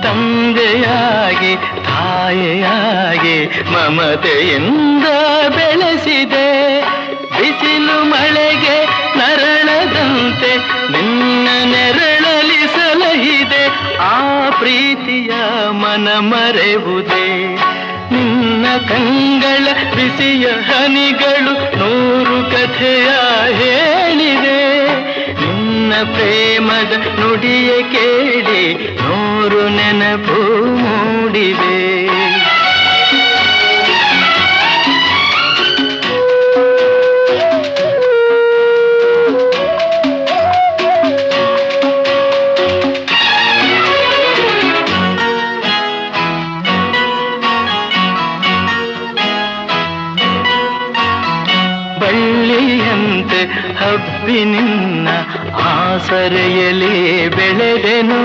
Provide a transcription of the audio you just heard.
ತಂದೆಯಾಗಿ ತಾಯಿಯಾಗಿ ಮಮತೆಯಿಂದ ಬೆಳೆಸಿದೆ. ಬಿಸಿಲು ಮಳೆಗೆ ನರಳದಂತೆ ನಿನ್ನ ನೆರಳಲಿ ಸಲಹಿದೆ. ಆ ಪ್ರೀತಿಯ ಮನ ಮರೆವುದೇ. ನಿನ್ನ ಕಂಗಳ ಬಿಸಿಯ ಹನಿಗಳು 100 ಕಥೆಯ ಹೇಳಿದೆ. ನಿನ್ನ ಪ್ರೇಮದ ನುಡಿಯ ಕೇಳಿ 100 ನೆನಪು ಮೂಡಿವೆ. ಬಳ್ಳಿಯಂತೆ ಹಬ್ಬಿ ನಿನ್ನ ಆಸರೆಯಲ್ಲಿ ಬೆಳೆದೆನು.